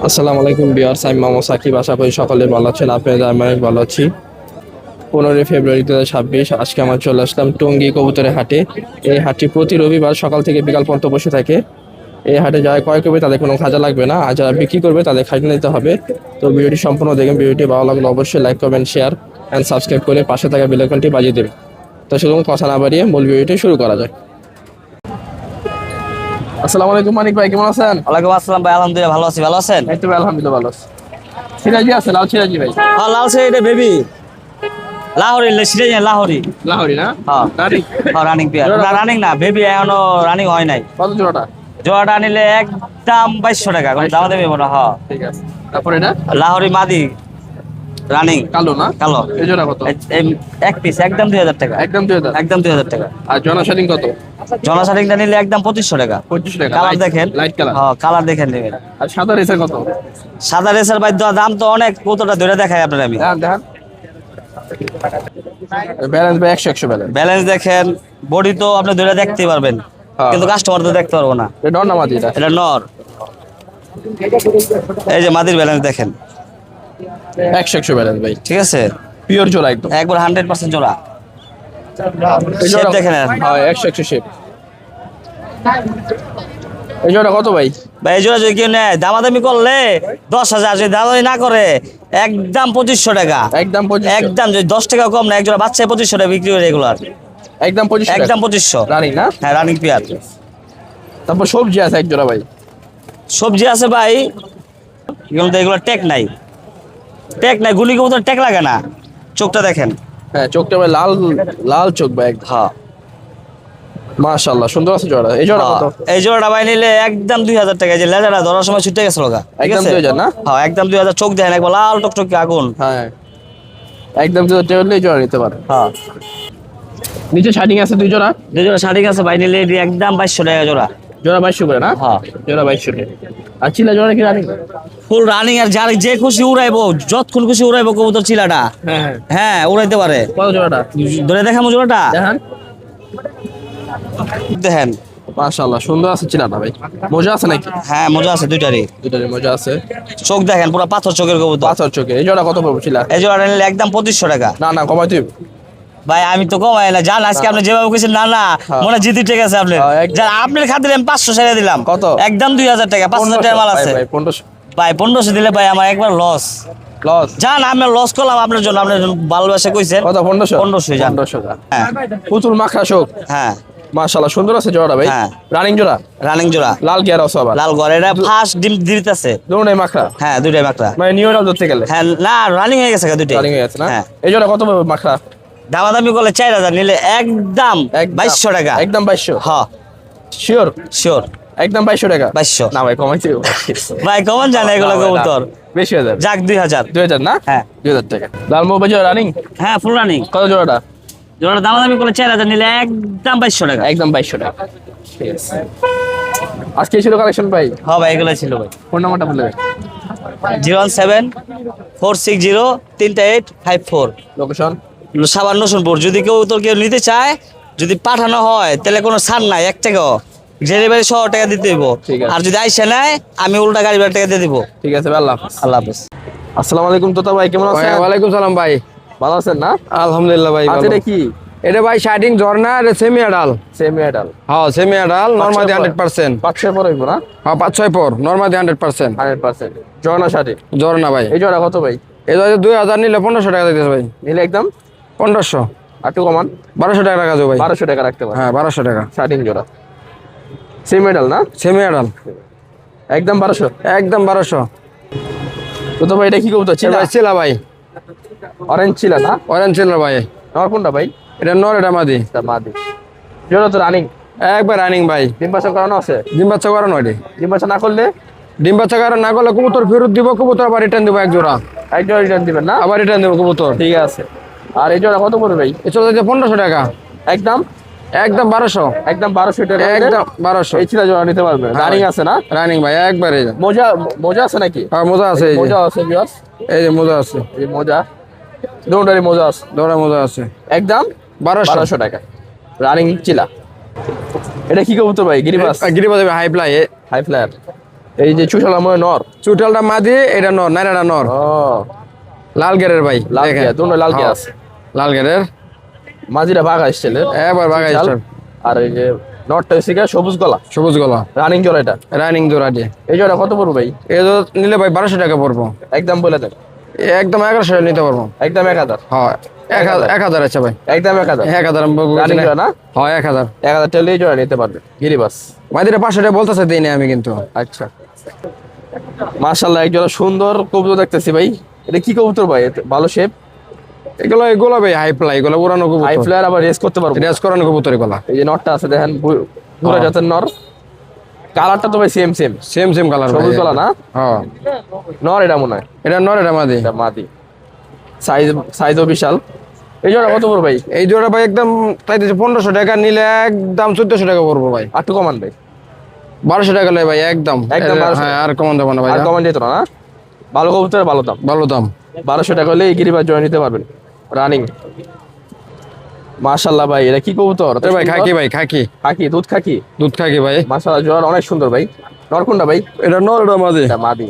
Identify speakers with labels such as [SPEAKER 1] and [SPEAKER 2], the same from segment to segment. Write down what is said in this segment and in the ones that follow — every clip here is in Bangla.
[SPEAKER 1] আসসালামু আলাইকুম ভিউয়ার্স, আমি মোহাম্মদ সাকিব। আশা করি সকলে ভালো আছেন। আপনাদের আমি অনেক ভালো আছি। 15 ফেব্রুয়ারি 2026 আজকে আমরা চলে আসলাম টঙ্গী কবুতরের হাটে। এই হাটটি প্রতি রবিবার সকাল থেকে বিকাল পর্যন্ত বসে থাকে। এই হাটে যারা ক্রয় করবে তাদের কোনো খাজা লাগবে না, আর যারা বিক্রি করবে তাদের খাজনা নিতে হবে। তো ভিডিওটি সম্পূর্ণ দেখবেন। ভিডিওটি ভালো লাগলে অবশ্যই লাইক করবেন, শেয়ার অ্যান্ড সাবস্ক্রাইব করে পাশে থাকা বেল আইকনটি বাজিয়ে দেবেন। তো সেরকম কথা না বাড়িয়ে মূল ভিডিওটি শুরু করা যায়। আসসালামু আলাইকুম মানিক ভাই, কেমন আছেন?
[SPEAKER 2] ওয়ালাইকুম আসসালাম ভাই, আলহামদুলিল্লাহ ভালো আছি। ভালো আছেন?
[SPEAKER 1] এই তো ভাই, আলহামদুলিল্লাহ ভালো আছি। সিরাজি আছে, লাল সিরাজি ভাই।
[SPEAKER 2] হ্যাঁ, লাল শাড়ি এটা বেবি লাহোরি সিরাজ লাহোরি।
[SPEAKER 1] লাহোরি না?
[SPEAKER 2] হ্যাঁ
[SPEAKER 1] রানিং?
[SPEAKER 2] হ্যাঁ, রানিং পেয়ার না, রানিং না, বেবি এখনো রানিং হয় নাই।
[SPEAKER 1] কত জোড়াটা?
[SPEAKER 2] জোড়াটা নিলে একদম 2200 টাকা, কোনো দাম দেবে মনে হয়।
[SPEAKER 1] ঠিক আছে। তারপর এটা
[SPEAKER 2] লাহোরি মাদি রানিং
[SPEAKER 1] কালো না?
[SPEAKER 2] কালো।
[SPEAKER 1] এই জোড়া কত?
[SPEAKER 2] এক পিস একদম 2000 টাকা।
[SPEAKER 1] একদম 2000?
[SPEAKER 2] একদম 2000 টাকা।
[SPEAKER 1] আর জনাশালিং কত?
[SPEAKER 2] জনসারিংটা নিলে একদম 2500 টাকা।
[SPEAKER 1] 25 টাকা।
[SPEAKER 2] কালার দেখেন,
[SPEAKER 1] লাইট কালার।
[SPEAKER 2] হ্যাঁ কালার দেখেন নেবেন।
[SPEAKER 1] আর সাদা রেসার কত?
[SPEAKER 2] সাদা রেসের ভাই দাম তো অনেক, কতটা ধরে দেখাই আপনার আমি।
[SPEAKER 1] দেখান। ব্যালেন্স ভাই 100 ব্যালেন্স।
[SPEAKER 2] ব্যালেন্স দেখেন, বডি তো আপনি ধরে দেখতে পারবেন,
[SPEAKER 1] হ্যাঁ।
[SPEAKER 2] কিন্তু কাস্টমার তো দেখতে পারবো না।
[SPEAKER 1] এটা নর না মাদি?
[SPEAKER 2] এটা নর। এই যে মাদির ব্যালেন্স দেখেন,
[SPEAKER 1] 100 ব্যালেন্স ভাই।
[SPEAKER 2] ঠিক আছে,
[SPEAKER 1] পিওর জোড়া একদম।
[SPEAKER 2] একবার 100% জোড়া।
[SPEAKER 1] এই
[SPEAKER 2] Shape
[SPEAKER 1] জোড়া
[SPEAKER 2] দেখেন।
[SPEAKER 1] হ্যাঁ 100 শেপ। এই জোড়া কত ভাই?
[SPEAKER 2] ভাই এই জোড়া যদি কেউ নেয় দামাদামি করলে 10,000, যদি দামাদামি না করে একদম 2500 টাকা।
[SPEAKER 1] একদম 25?
[SPEAKER 2] একদম, যদি 10 টাকা কম না, এক জোড়া বাচ্চা 2500 টাকা বিক্রি করে রেগুলার।
[SPEAKER 1] একদম 25?
[SPEAKER 2] একদম 2500
[SPEAKER 1] রানিং না?
[SPEAKER 2] হ্যাঁ, রানিং পেয়ার।
[SPEAKER 1] তারপর সবজি আছে এক জোড়া ভাই।
[SPEAKER 2] সবজি আছে ভাই, এগুলো টেক নাই, টেক নাই, গুলি কবুতর টেক লাগে না। চোখটা দেখেন।
[SPEAKER 1] হ্যাঁ চোখটা ভাই লাল, লাল চোখ ভাই।
[SPEAKER 2] হ্যাঁ
[SPEAKER 1] মাশাআল্লাহ, সুন্দর আছে জোড়া। এই জোড়া কত?
[SPEAKER 2] এই জোড়াটা ভাই নিলে একদম 2000 টাকা। এই যে লেজারটা ধরার সময় ছুটে গেছে লোকা, ঠিক
[SPEAKER 1] একদম
[SPEAKER 2] আছে?
[SPEAKER 1] 2000 না?
[SPEAKER 2] হ্যাঁ একদম 2000। চোখ দেখেন একবার লাল টকটকে আগুন।
[SPEAKER 1] হ্যাঁ একদম 2000 হলে এই জোড়া নিতে পারে।
[SPEAKER 2] হ্যাঁ,
[SPEAKER 1] নিচে শাইনিং আছে দুই জোড়া।
[SPEAKER 2] দুই জোড়া শাড়ি আছে ভাই, নিলে এটি একদম 2200 টাকা জোড়া।
[SPEAKER 1] জোড়া 2200 করে না?
[SPEAKER 2] হ্যাঁ,
[SPEAKER 1] জোড়া 2200 টাকা। আর চিলা জোড়া কি রানিং?
[SPEAKER 2] Full running. আর যার যে খুশি উড়াইবো, যতক্ষণ খুশি উড়াইবো কবুতর চিলাটা।
[SPEAKER 1] হ্যাঁ হ্যাঁ।
[SPEAKER 2] হ্যাঁ, উড়াইতে পারে।
[SPEAKER 1] কত জোড়াটা?
[SPEAKER 2] ধরে দেখামো জোড়াটা
[SPEAKER 1] দেখান।
[SPEAKER 2] দেখেন।
[SPEAKER 1] মাশাআল্লাহ, সুন্দর আছে চিলাটা ভাই। মজা আছে নাকি?
[SPEAKER 2] হ্যাঁ, মজা আছে দুইটারই।
[SPEAKER 1] দুটারই মজা আছে।
[SPEAKER 2] চোখ দেখেন পুরো পাথর চোখের কবুতর।
[SPEAKER 1] পাঁচর চোখে। এই জোড়া কত পড়বে চিলা?
[SPEAKER 2] এই জোড়াটা নিলে একদম 2500 টাকা।
[SPEAKER 1] না না, কমাই তুই।
[SPEAKER 2] ভাই আমি তো কমাই না, জান আজকে আপনি যেভাবে কইছেন, না না
[SPEAKER 1] হ্যাঁ।
[SPEAKER 2] মনে জিতি ঠিক আছে আপনি।
[SPEAKER 1] হ্যাঁ, একদম।
[SPEAKER 2] যান আপনার খাতিরে আমি 500 ছেড়ে দিলাম।
[SPEAKER 1] কত?
[SPEAKER 2] একদম 2000 টাকা। 5000 টাকা মাল আছে।
[SPEAKER 1] ভাই 1500
[SPEAKER 2] ভাই 1500 দিলে ভাই আমার একবার লস।
[SPEAKER 1] লস?
[SPEAKER 2] জান আমি লস করলাম আপনার জন্য, আপনার জন্য ভালোবাসা কইছেন।
[SPEAKER 1] কত? 1500?
[SPEAKER 2] 1500 জান।
[SPEAKER 1] 1500 টাকা।
[SPEAKER 2] হ্যাঁ
[SPEAKER 1] পুতুল মাখা শোক।
[SPEAKER 2] হ্যাঁ,
[SPEAKER 1] মাশাআল্লাহ, সুন্দর আছে জোড়াটা ভাই।
[SPEAKER 2] হ্যাঁ।
[SPEAKER 1] রানিং জোড়া?
[SPEAKER 2] রানিং জোড়া।
[SPEAKER 1] লাল গিয়ার আছে আবার।
[SPEAKER 2] লাল ঘর, এটা ফার্স্ট ডিম দিতেছে।
[SPEAKER 1] দুটোই মাখা?
[SPEAKER 2] হ্যাঁ, দুইটাই মাকড়া।
[SPEAKER 1] মানে নিউ এরাল ধরতে গেলে?
[SPEAKER 2] হ্যাঁ, না রানিং হয়ে গেছে দুইটাই।
[SPEAKER 1] রানিং হয়ে গেছে না?
[SPEAKER 2] হ্যাঁ।
[SPEAKER 1] এই জোড়া কত পড়বে মাখা?
[SPEAKER 2] দামাদামি করলে 4000, নিলে একদম 2200 টাকা।
[SPEAKER 1] একদম 2200?
[SPEAKER 2] হ্যাঁ
[SPEAKER 1] শিওর?
[SPEAKER 2] শিওর,
[SPEAKER 1] একদম 2200 টাকা?
[SPEAKER 2] 2200।
[SPEAKER 1] না ভাই, কমাইছি।
[SPEAKER 2] ভাই কমন জানে এগুলো কবুতর।
[SPEAKER 1] বেশি হয়ে যাবে।
[SPEAKER 2] যাক 2000।
[SPEAKER 1] 2000 না?
[SPEAKER 2] হ্যাঁ
[SPEAKER 1] 2000 টাকা। লাল মোবাইল রানিং?
[SPEAKER 2] হ্যাঁ, ফুল রানিং।
[SPEAKER 1] কত জোড়াটা?
[SPEAKER 2] জোড়া দামাদামি করলে 4000, নিলে একদম 2200 টাকা।
[SPEAKER 1] একদম 2200 টাকা। ঠিক আছে। আজকে ছিল কালেকশন ভাই।
[SPEAKER 2] হ্যাঁ ভাই, এগুলো ছিল ভাই।
[SPEAKER 1] ফোন নাম্বারটা বলে দেন।
[SPEAKER 2] 017-460-3854।
[SPEAKER 1] লোকেশন?
[SPEAKER 2] সাবান রসুনপুর। যদি কেউ নিতে চায়, যদি পাঠানো হয় তাহলে কোনো ছাড় নাই, 1 টাকাও। ডেলিভারি 100 টাকা দিতে হইব।
[SPEAKER 1] ঠিক আছে।
[SPEAKER 2] আর যদি আইসে নেয়, আমি উল্টা গাড়ি ভাড়া টাকা দিয়ে দিব।
[SPEAKER 1] ঠিক আছে ভাই, আল্লাহ হাফেজ।
[SPEAKER 2] আল্লাহ হাফেজ।
[SPEAKER 1] আসসালামু আলাইকুম তোতা ভাই, কেমন আছেন?
[SPEAKER 3] ওয়ালাইকুম সালাম ভাই,
[SPEAKER 1] ভালো আছেন না?
[SPEAKER 3] আলহামদুলিল্লাহ ভাই।
[SPEAKER 1] আচ্ছা, এটা কি?
[SPEAKER 3] এটা ভাই শার্টিং ঝর্ণা, এটা সেমি আডাল।
[SPEAKER 1] সেমি অ্যাডাল?
[SPEAKER 3] হ্যাঁ সেমি আডাল, নরমাদি 100%।
[SPEAKER 1] 500 পর হইব না?
[SPEAKER 3] হ্যাঁ 5-6 পর, নরমাদি 100%।
[SPEAKER 1] 100% জর্না শাড়ি।
[SPEAKER 3] ঝর্ণা ভাই।
[SPEAKER 1] এই জোড়া কত ভাই?
[SPEAKER 3] এটা 2000 নিলে 1500 টাকা দিতেছে ভাই।
[SPEAKER 1] নিলে একদম
[SPEAKER 3] 1500।
[SPEAKER 1] আর একটু কমান।
[SPEAKER 3] 1200 টাকা রাখা যাবে ভাই।
[SPEAKER 1] 1200 টাকা রাখতে পারেন।
[SPEAKER 3] হ্যাঁ 1200 টাকা।
[SPEAKER 1] শার্টিং জোড়া সেমি অ্যাডাল না?
[SPEAKER 3] সেমি আডাল
[SPEAKER 1] একদম 1200?
[SPEAKER 3] একদম 1200।
[SPEAKER 1] তোতা ভাই এটা কি কবুতর?
[SPEAKER 3] এটা ভাই চিলা ভাই,
[SPEAKER 1] অরেঞ্জ ছিল না?
[SPEAKER 3] অরেঞ্জ চিলা ভাই।
[SPEAKER 1] নর কোনটা ভাই?
[SPEAKER 3] এটা নর, এটা মাদি।
[SPEAKER 1] এটা মাদি। জোড়া তো রানিং?
[SPEAKER 3] একবার রানিং ভাই।
[SPEAKER 1] ডিম বাচ্চা করানো আছে?
[SPEAKER 3] ডিম বাচ্চা করানো এটি।
[SPEAKER 1] ডিম বাচ্চা না করলে?
[SPEAKER 3] ডিম বাচ্চা করানো না করলে কবুতর ফেরত দিব, কবুতর আবার রিটার্ন দিব এক জোড়া।
[SPEAKER 1] এক জোড়া রিটার্ন দিবেন না?
[SPEAKER 3] আবার রিটার্ন দিব কবুতর।
[SPEAKER 1] ঠিক আছে। আর এই জোড়া কত পড়বে ভাই?
[SPEAKER 3] এ চলে যাচ্ছে 1500 টাকা।
[SPEAKER 1] একদম?
[SPEAKER 3] একদম 1200।
[SPEAKER 1] একদম 1200 টাকা।
[SPEAKER 3] একদম 1200।
[SPEAKER 1] এই ছিল জোড়া নিতে পারবে। রানিং আছে না?
[SPEAKER 3] রানিং ভাই একবারে।
[SPEAKER 1] মোজা? মোজা আছে নাকি?
[SPEAKER 3] হ্যাঁ মোজা আছে, এই যে
[SPEAKER 1] মোজা আছে বিয়াস।
[SPEAKER 3] এই যে মোজা আছে,
[SPEAKER 1] এই যে মোজা, দুটোরই মোজা আছে।
[SPEAKER 3] দৌড়া মোজা আছে।
[SPEAKER 1] একদম
[SPEAKER 3] 1200
[SPEAKER 1] টাকা। রানিং চিলা। এটা কি কবুতর ভাই? গিরিবাস?
[SPEAKER 3] গিরিবাজ হাই ফ্লাই।
[SPEAKER 1] High flyer? এই যে চুষালা মনে নর।
[SPEAKER 3] চুটালটা মাদি, এটা নর, নাইরাটা নর।
[SPEAKER 1] ও
[SPEAKER 3] লাল গেরের ভাই,
[SPEAKER 1] লাল
[SPEAKER 3] দেখেন।
[SPEAKER 1] গিয়া, দুটো লাল গিয়া
[SPEAKER 3] হ্যাঁ,
[SPEAKER 1] আছে।
[SPEAKER 3] লাল গেরের
[SPEAKER 1] মাঝিরা বাঘ আসছিল
[SPEAKER 3] এবার বাঘা স্টার,
[SPEAKER 1] আর এই যে নটটা হচ্ছে গিয়া সবুজ গলা,
[SPEAKER 3] সবুজ গলা,
[SPEAKER 1] রানিং জোড়া এটা।
[SPEAKER 3] রানিং জোড়া দিয়ে।
[SPEAKER 1] এই জোড়া কত পড়বে ভাই?
[SPEAKER 3] এই তো নিলে ভাই 1200 টাকা পড়বো।
[SPEAKER 1] একদম বলে দেন।
[SPEAKER 3] একদম 1100 নিতে পারবো।
[SPEAKER 1] একদম 1000।
[SPEAKER 3] হ্যাঁ 1000 আছে ভাই।
[SPEAKER 1] একদম 1000।
[SPEAKER 3] 1000
[SPEAKER 1] রানিং জোড়া না?
[SPEAKER 3] হ্যাঁ 1000।
[SPEAKER 1] 1000 টাকা এই জোড়া নিতে পারবে গিরিবাস।
[SPEAKER 3] মাদিরা 500 টাকা বলতেছে, দিই না আমি কিন্তু।
[SPEAKER 1] আচ্ছা, মাশাআল্লাহ এক জোড়া সুন্দর কবুতর দেখতেছি ভাই। এটা কি কবুতর ভাই? ভালো শেপ।
[SPEAKER 3] এগুলো ভাই হাই ফ্লাই, এগুলো উড়ানো কবুতর।
[SPEAKER 1] হাই ফ্লায়ার, আবার রেস করতে পারবো।
[SPEAKER 3] রেস করানো কবুতর এগুলা।
[SPEAKER 1] এই যে নটটা আছে দেখেন, পুরো জাতের নর। কালারটা তো ভাই same same,
[SPEAKER 3] same same colour,
[SPEAKER 1] সবুজ কালার না?
[SPEAKER 3] হ্যাঁ
[SPEAKER 1] নর এটা মনে হয়।
[SPEAKER 3] এটা নর, এটা মাদি।
[SPEAKER 1] এটা মাদি, সাইজও বিশাল। এই জোড়া কত পড়বে ভাই?
[SPEAKER 3] এই জোড়া ভাই একদম চাইতেছে 1500 টাকা, নিলে একদম 1400 টাকা পড়বো ভাই।
[SPEAKER 1] আর একটু কমান ভাই।
[SPEAKER 3] 1200 টাকা লয় ভাই একদম।
[SPEAKER 1] একদম 1200।
[SPEAKER 3] হ্যাঁ আর কমান দেবো না ভাই।
[SPEAKER 1] আর কমান যেত না? ভালো কবুতর, ভালো দাম।
[SPEAKER 3] ভালো দাম।
[SPEAKER 1] 1200 টাকা হলে এই গিরিবাস জয় নিতে পারবেন, রানিং। মাশাআল্লাহ ভাই, এটা কি কবুতর?
[SPEAKER 3] এ ভাই খাকি, ভাই খাকি,
[SPEAKER 1] খাকি, দুধ খাকি।
[SPEAKER 3] দুধ খাকি ভাই।
[SPEAKER 1] মাশাআল্লাহ, জোড়া অনেক সুন্দর ভাই। নর কোনটা ভাই?
[SPEAKER 3] এটা নর, এটা মাদি।
[SPEAKER 1] এটা মাদি,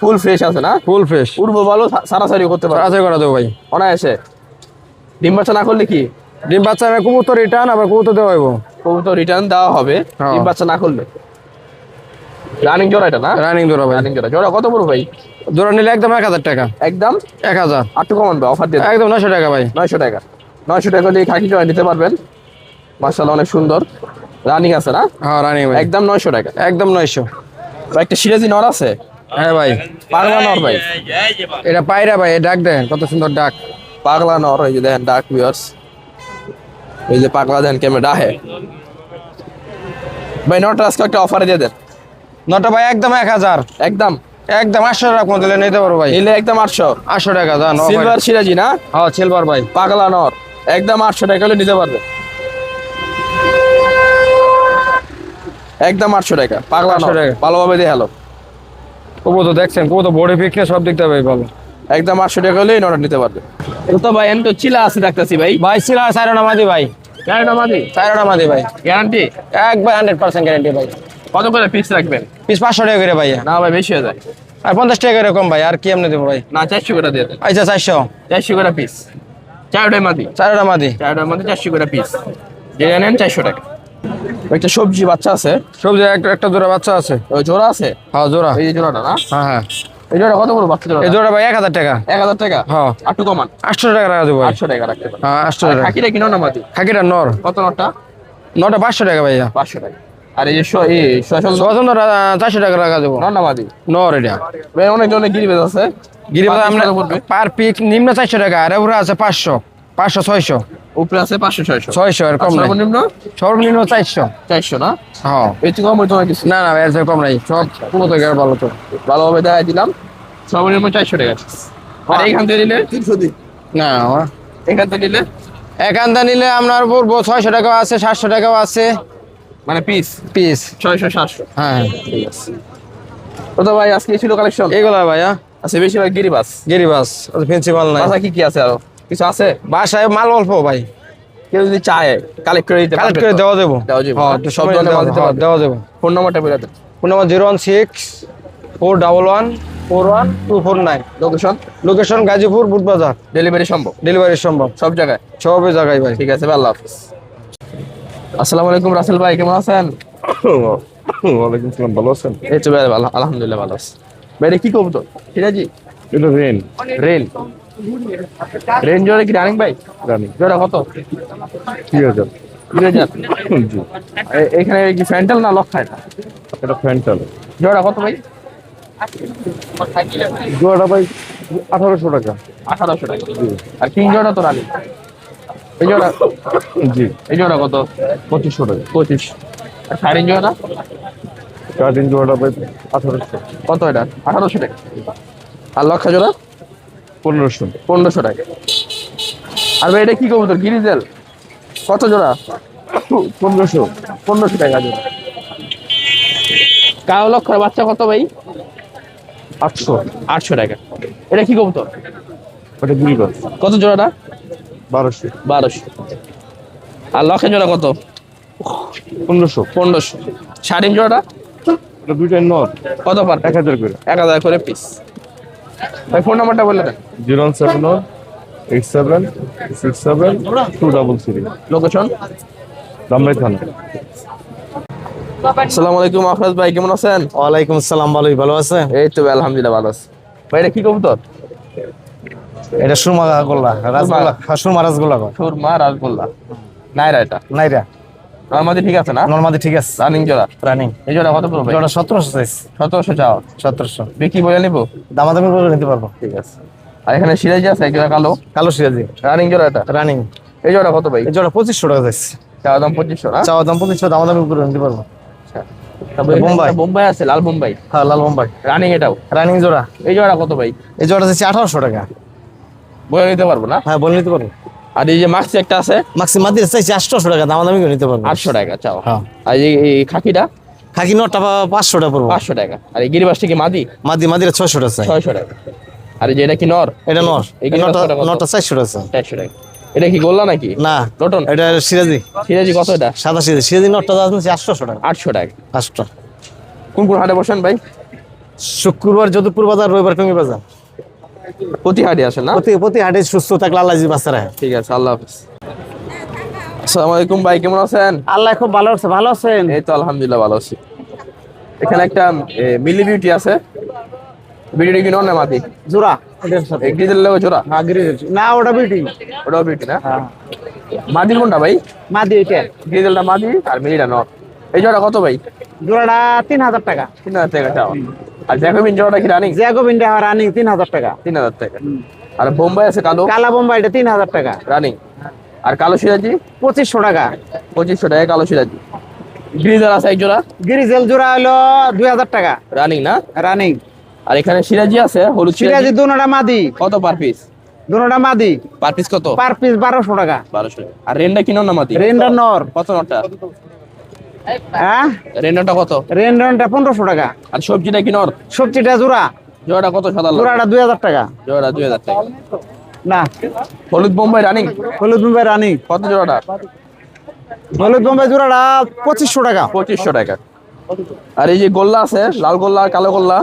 [SPEAKER 1] ফুল ফ্রেশ আছে না?
[SPEAKER 3] Full fresh.
[SPEAKER 1] উড়বো ভালো, সারাসারি করতে পারবে
[SPEAKER 3] আছে করা দেবো ভাই।
[SPEAKER 1] অনায়াসে। ডিম বাচ্চা না করলে কি?
[SPEAKER 3] ডিম বাচ্চা কবুতর রিটার্ন, আবার কবুতর দেওয়া হইব।
[SPEAKER 1] কবুতর রিটার্ন দেওয়া হবে
[SPEAKER 3] হ্যাঁ।
[SPEAKER 1] ডিম বাচ্চা না করলে। রানিং জোড়া এটা না?
[SPEAKER 3] রানিং জোড়া ভাই।
[SPEAKER 1] রানিং জোড়া। জোড়া কত পড়বে ভাই?
[SPEAKER 3] জোড়া নিলে একদম 1000 টাকা।
[SPEAKER 1] একদম
[SPEAKER 3] 1000।
[SPEAKER 1] আর একটু কমান ভাই, অফার দিয়ে দেন।
[SPEAKER 3] একদম 900 টাকা ভাই।
[SPEAKER 1] 900 টাকা। 900 টাকা দিয়ে খাকি জয় নিতে পারবেন। মাশাআল্লাহ অনেক সুন্দর, রানিং আছে না?
[SPEAKER 3] হ্যাঁ রানিং ভাই।
[SPEAKER 1] একদম 900 টাকা।
[SPEAKER 3] একদম 900।
[SPEAKER 1] ভাই একটা সিরাজি নর আছে।
[SPEAKER 3] হ্যাঁ ভাই,
[SPEAKER 1] পাগলা নর ভাই।
[SPEAKER 3] এটা পায়রা ভাই, ডাক দেন কত সুন্দর ডাক।
[SPEAKER 1] পাগলা নর, এই যে দেখেন ডাক ভিউয়ার্স, এই যে পাগলা দেন ক্যামেরা ডাহে। ভাই নরটা আজকে একটা অফারে দিয়ে দেন।
[SPEAKER 3] নটা ভাই একদম 1000।
[SPEAKER 1] একদম
[SPEAKER 3] একদম 800 টাকা মতো দিলে নিতে পারবো ভাই।
[SPEAKER 1] নিলে একদম 800।
[SPEAKER 3] 800 টাকা জান।
[SPEAKER 1] সিলভার সিরাজি না?
[SPEAKER 3] হ্যাঁ সিলভার ভাই।
[SPEAKER 1] পাগলা নর একদম 800 টাকা হলে নিতে পারবে। একদম 800 টাকা পাগলা
[SPEAKER 3] 800
[SPEAKER 1] নর,
[SPEAKER 3] টাকা।
[SPEAKER 1] ভালোভাবে দিয়ে হ্যালো।
[SPEAKER 3] কবুতর দেখছেন, কবুতর বডি ফিটনেস সব দিকটা ভাই ভালো।
[SPEAKER 1] একদম 800 টাকা হলেই নর নিতে পারবে। এটা তো ভাই এন্ড চিলা আছে দেখতেছি ভাই।
[SPEAKER 3] ভাই সিলভার সাইরোনা মাদি ভাই।
[SPEAKER 1] কেন মাদি?
[SPEAKER 3] সাইরোনা মাদি ভাই।
[SPEAKER 1] গ্যারান্টি?
[SPEAKER 3] একবার 100% গ্যারান্টি ভাই।
[SPEAKER 1] কত করে পিস রাখবেন?
[SPEAKER 3] পিস 500 টাকা করে ভাই।
[SPEAKER 1] না ভাই বেশি হয়ে যায়।
[SPEAKER 3] আর 50 টাকা করে কম ভাই, আর কি এমনি দেবো ভাই।
[SPEAKER 1] না 400 করে দিয়ে দেন।
[SPEAKER 3] আচ্ছা 400।
[SPEAKER 1] 400 করে পিস। চারটাই মাদি।
[SPEAKER 3] সাইরোনা মাদি।
[SPEAKER 1] চারটার মধ্যে 400 করে পিস। যেটা নেন 400 টাকা। একটা সবজি বাচ্চা আছে।
[SPEAKER 3] সবজি একটা জোড়া বাচ্চা আছে।
[SPEAKER 1] ওই জোড়া আছে?
[SPEAKER 3] হ্যাঁ জোড়া।
[SPEAKER 1] এই যে জোড়াটা না?
[SPEAKER 3] হ্যাঁ হ্যাঁ।
[SPEAKER 1] এই জোড়া কত বড় বাচ্চা জোড়া?
[SPEAKER 3] এই জোড়া ভাই 1000 টাকা।
[SPEAKER 1] 1000 টাকা?
[SPEAKER 3] হ্যাঁ।
[SPEAKER 1] আর একটু কমান।
[SPEAKER 3] 800 টাকা রাখা দেবো ভাই।
[SPEAKER 1] 800 টাকা রাখতে পারেন।
[SPEAKER 3] হ্যাঁ 800
[SPEAKER 1] আর
[SPEAKER 3] টাকা।
[SPEAKER 1] খাকিটা কিনো না মাদি?
[SPEAKER 3] খাকিটা নর।
[SPEAKER 1] কত নটা?
[SPEAKER 3] নটা 500 টাকা ভাইয়া।
[SPEAKER 1] 500 টাকা। আর এই যে শোষণ
[SPEAKER 3] 400 টাকা রাখা দেবো।
[SPEAKER 1] নর না মাদি?
[SPEAKER 3] নর এটা।
[SPEAKER 1] ভাই অনেক ধরনের গিরিবেজ আছে।
[SPEAKER 3] গিরিবাজ
[SPEAKER 1] পার piece
[SPEAKER 3] আমরা
[SPEAKER 1] কত পড়বে?
[SPEAKER 3] পার পিক নিম্ন 400 টাকা, আর উপরে আছে 500, 500, 600,
[SPEAKER 1] উপরে আছে 500 600।
[SPEAKER 3] 600 এর কম নাই।
[SPEAKER 1] সর্বনিম্ন
[SPEAKER 3] সর্বনিম্ন 400।
[SPEAKER 1] 400 না?
[SPEAKER 3] হ্যাঁ।
[SPEAKER 1] এর থেকে কম হইতো না কিছু?
[SPEAKER 3] না না এর থেকে কম নাই, সব পুরো থেকে ভালো তো।
[SPEAKER 1] ভালোভাবে দেখাই দিলাম। সর্বনিম্ন 400 টাকা। আর এইখান থেকে নিলে 300 দিন।
[SPEAKER 3] না
[SPEAKER 1] এখান থেকে নিলে
[SPEAKER 3] একান্তা নিলে আপনার পড়বো 600 টাকাও আছে, 700 টাকাও আছে
[SPEAKER 1] মানে পিস
[SPEAKER 3] পিস।
[SPEAKER 1] 600 700।
[SPEAKER 3] হ্যাঁ
[SPEAKER 1] ঠিক আছে। তো ভাই আজকে ছিল কালেকশন।
[SPEAKER 3] এগুলা ভাইয়া
[SPEAKER 1] আচ্ছা বেশিরভাগ গিরিবাস।
[SPEAKER 3] গিরিবাস, প্রিন্সিপাল নাই।
[SPEAKER 1] বাসা কি কি আছে আরো? কিছু আছে?
[SPEAKER 3] বাসায় মাল অল্প ভাই,
[SPEAKER 1] কেউ যদি চায় কালেক্ট করে দিতে
[SPEAKER 3] কালেক্ট
[SPEAKER 1] পারবে
[SPEAKER 3] করে
[SPEAKER 1] তো?
[SPEAKER 3] দেওয়া দেবো।
[SPEAKER 1] দেওয়া যাবে।
[SPEAKER 3] হ্যাঁ
[SPEAKER 1] সব
[SPEAKER 3] সব
[SPEAKER 1] ধরনের মাল দিতে পারবে?
[SPEAKER 3] দেওয়া দেবো।
[SPEAKER 1] ফোন নাম্বারটা বলে দেন।
[SPEAKER 3] Phone number 016-411-41249।
[SPEAKER 1] Location?
[SPEAKER 3] Location Gazipur বুটবাজার।
[SPEAKER 1] ডেলিভারি সম্ভব
[SPEAKER 3] ডেলিভারি সম্ভব
[SPEAKER 1] সব জায়গায়?
[SPEAKER 3] সব জায়গায় ভাই।
[SPEAKER 1] ঠিক আছে ভাই, আল্লাহ হাফেজ। আসসালামু আলাইকুম রাসেল ভাই, কেমন আছেন?
[SPEAKER 4] ওয়ালাইকুম আসসালাম, ভালো আছেন?
[SPEAKER 1] এই তো ভাই ভালো, আলহামদুলিল্লাহ ভালো আছি। ভাই এটা কি কবুতর? সিরাজি?
[SPEAKER 4] এটা রেন
[SPEAKER 1] রেন। রেন জোড়া কি রানিং ভাই?
[SPEAKER 4] রানি
[SPEAKER 1] জোড়া কত?
[SPEAKER 4] 3000।
[SPEAKER 1] 2000?
[SPEAKER 4] জি,
[SPEAKER 1] এখানে কি ফ্যান্টাল না লক্ষা এটা?
[SPEAKER 4] এটা ফ্যান্টাল।
[SPEAKER 1] জোড়া কত ভাই?
[SPEAKER 4] জোড়াটা ভাই 1800 টাকা।
[SPEAKER 1] 1800 টাকা। আর কিং জোড়া তো রানিং। এই জোড়া?
[SPEAKER 4] জি,
[SPEAKER 1] এই জোড়া কত?
[SPEAKER 4] 2500 টাকা।
[SPEAKER 1] 25। আর সাইরিন জোড়া?
[SPEAKER 4] কাটিং জোড়াটা ভাই 1800।
[SPEAKER 1] কত এটা? 1800 টাকা। আর লক্ষা জোড়া?
[SPEAKER 4] 1500।
[SPEAKER 1] 1500 টাকা। আর ভাই এটা কি কবুতর? গিরিজেল? কত জোড়া?
[SPEAKER 4] 1500।
[SPEAKER 1] 1500 টাকা জোড়া। কালো লক্ষার বাচ্চা কত ভাই?
[SPEAKER 4] 800।
[SPEAKER 1] 800 টাকা। এটা কি কবুতর?
[SPEAKER 4] ওটা গিরিবাস।
[SPEAKER 1] কত জোড়াটা?
[SPEAKER 4] 1200।
[SPEAKER 1] 1200। আর লক্ষের জোড়া কত?
[SPEAKER 4] 1500।
[SPEAKER 1] 1500। শাড়িন জোড়াটা?
[SPEAKER 4] এটা দুইটাই নর।
[SPEAKER 1] কত পার
[SPEAKER 4] 1000 করে।
[SPEAKER 1] 1000 করে পিস। ভাই ফোন নাম্বারটা বলে দেন।
[SPEAKER 4] 0718767
[SPEAKER 1] লোকেশন
[SPEAKER 4] দামরাই থানা।
[SPEAKER 1] আসসালামু আলাইকুম আফরাজ ভাই, কেমন আছেন?
[SPEAKER 5] ওয়ালাইকুম আসসালাম, ভালোই, ভালো আছে?
[SPEAKER 1] এই তো আলহামদুলিল্লাহ ভালো আছি। ভাই এটা কি কবুতর?
[SPEAKER 5] এটা সুরমা গোল্লা, রাসগোল্লা, সুরমা রাসগোল্লা কয়।
[SPEAKER 1] সুরমা রাসগোল্লা। নাইরা এটা
[SPEAKER 5] নাইরা
[SPEAKER 1] আমাদের ঠিক আছে না?
[SPEAKER 5] নরমাদি ঠিক আছে,
[SPEAKER 1] রানিং জোড়া।
[SPEAKER 5] রানিং।
[SPEAKER 1] এই জোড়া কত পড়বে?
[SPEAKER 5] জোড়া 1700 চাইছে।
[SPEAKER 1] 1700 চাও।
[SPEAKER 5] 1700
[SPEAKER 1] বিক্রি বলে নিবো?
[SPEAKER 5] দামাদামি করে নিতে পারবো।
[SPEAKER 1] ঠিক আছে। আর এখানে সিরাজি আছে এক জোড়া কালো।
[SPEAKER 5] কালো সিরাজি
[SPEAKER 1] রানিং জোড়া এটা।
[SPEAKER 5] রানিং।
[SPEAKER 1] এই জোড়া কত ভাই?
[SPEAKER 5] এই জোড়া 2500 টাকা চাইছে।
[SPEAKER 1] চাওয়া দাম 2500 না?
[SPEAKER 5] চাওয়া দাম 2500, দামাদামি করে নিতে পারবো।
[SPEAKER 1] তারপরে
[SPEAKER 5] বোম্বাই।
[SPEAKER 1] বোম্বাই আছে, লাল বোম্বাই।
[SPEAKER 5] হ্যাঁ, লাল বোম্বাই
[SPEAKER 1] রানিং এটাও।
[SPEAKER 5] রানিং জোড়া।
[SPEAKER 1] এই জোড়া কত ভাই?
[SPEAKER 5] এই জোড়া চাইছে 1800 টাকা।
[SPEAKER 1] বলে নিতে পারবো না?
[SPEAKER 5] হ্যাঁ, বলে নিতে পারবো।
[SPEAKER 1] আর এই যে মাক্সি একটা আছে
[SPEAKER 5] মাক্সি মাদি চাইছে 800 টাকা, দামাদামি করে নিতে পারবো।
[SPEAKER 1] 800 টাকা চাও।
[SPEAKER 5] হ্যাঁ।
[SPEAKER 1] আর এই খাকিটা
[SPEAKER 5] খাকি নটা 500 টাকা পড়বো।
[SPEAKER 1] 500 টাকা। আর এই গিরিবাসটা কি মাদি?
[SPEAKER 5] মাদিরা 600 টাকা চাই।
[SPEAKER 1] 600 টাকা। আর এই যে এটা কি নর?
[SPEAKER 5] এটা নর।
[SPEAKER 1] এই
[SPEAKER 5] এই নটা
[SPEAKER 1] গিরিবাসটা কত?
[SPEAKER 5] নটা 400 টাকা চাই।
[SPEAKER 1] 400 টাকা। এটা কি গোল্লা নাকি?
[SPEAKER 5] না,
[SPEAKER 1] লটন।
[SPEAKER 5] এটা সিরাজি।
[SPEAKER 1] সিরাজি কত এটা?
[SPEAKER 5] সাদা সিরাজি। সিরাজি নটটা আছে 800 টাকা।
[SPEAKER 1] 800 টাকা।
[SPEAKER 5] 8টা।
[SPEAKER 1] কোন কোন হাটে বসেন ভাই?
[SPEAKER 5] শুক্রবার যোধপুর বাজার, রবিবার টঙ্গী বাজার।
[SPEAKER 1] প্রতি হাটে আসেন না?
[SPEAKER 5] প্রতি হাটে সুস্থ থাকলে আল্লাহ বাচ্চা রাখে।
[SPEAKER 1] ঠিক আছে, আল্লাহ হাফেজ। আসসালামু আলাইকুম ভাই, কেমন আছেন?
[SPEAKER 6] আল্লাহ খুব ভালো আছে, ভালো আছেন?
[SPEAKER 1] এই তো আলহামদুলিল্লাহ ভালো আছি। এখানে একটা মিলি বিউটি আছে। বিউটি কি নর না মাদি?
[SPEAKER 6] জোড়া এটার সাথে।
[SPEAKER 1] এই গ্রিজেল লোক জোড়া?
[SPEAKER 6] হ্যাঁ, গ্রিজেল না, ওটা বিউটি।
[SPEAKER 1] ওটাও বিউটি না?
[SPEAKER 6] হ্যাঁ,
[SPEAKER 1] মাদি কোনটা ভাই?
[SPEAKER 6] মাদি এটা।
[SPEAKER 1] গ্রিজেলটা মাদি আর মিলিটা নর। এই জোড়া কত ভাই?
[SPEAKER 6] জোড়াটা 3000 টাকা।
[SPEAKER 1] 3000 টাকা চাও। আর জ্যাকোবিন জোড়াটা কি রানিং?
[SPEAKER 6] জ্যাকোবিনটা রানিং 3000 টাকা।
[SPEAKER 1] 3000 টাকা। আর বোম্বাই আছে কালো?
[SPEAKER 6] কালা বোম্বাই এটা 3000 টাকা।
[SPEAKER 1] রানিং। আর কালো সিরাজি
[SPEAKER 6] 2500 টাকা।
[SPEAKER 1] 2500 টাকা কালো সিরাজি। গ্রিজেল আছে এক জোড়া?
[SPEAKER 6] গ্রিজেল জোড়া হলো 2000 টাকা।
[SPEAKER 1] রানিং না?
[SPEAKER 6] রানিং।
[SPEAKER 1] আর এখানে সিরাজি আছে হলুদ
[SPEAKER 6] সিরাজি
[SPEAKER 1] সিরাজি।
[SPEAKER 6] দুনোটা মাদি।
[SPEAKER 1] কত পার পিস?
[SPEAKER 6] দুনোটা মাদি।
[SPEAKER 1] পার পিস কত?
[SPEAKER 6] পার পিস 1200 টাকা।
[SPEAKER 1] 1200 টাকা। আর রেন্ডা কিনো না মাদি?
[SPEAKER 6] রেন্ডার নর।
[SPEAKER 1] কত নটা?
[SPEAKER 6] হ্যাঁ,
[SPEAKER 1] রেন্ডাটা কত?
[SPEAKER 6] রেন্ডারটা 1500 টাকা।
[SPEAKER 1] আর সবজিটা কি নর?
[SPEAKER 6] সবজিটা জোড়া।
[SPEAKER 1] জোড়াটা কত সাদা?
[SPEAKER 6] জোড়াটা 2000 টাকা।
[SPEAKER 1] জোড়া 2000 টাকা।
[SPEAKER 6] না,
[SPEAKER 1] হলুদ বোম্বাই রানিং
[SPEAKER 6] হলুদ বোম্বাই রানিং।
[SPEAKER 1] কত জোড়াটা?
[SPEAKER 6] হলুদ বোম্বাই জোড়াটা 2500 টাকা।
[SPEAKER 1] 2500 টাকা। আর এই যে গোল্লা আছে, লাল গোল্লা আর কালো গোল্লা।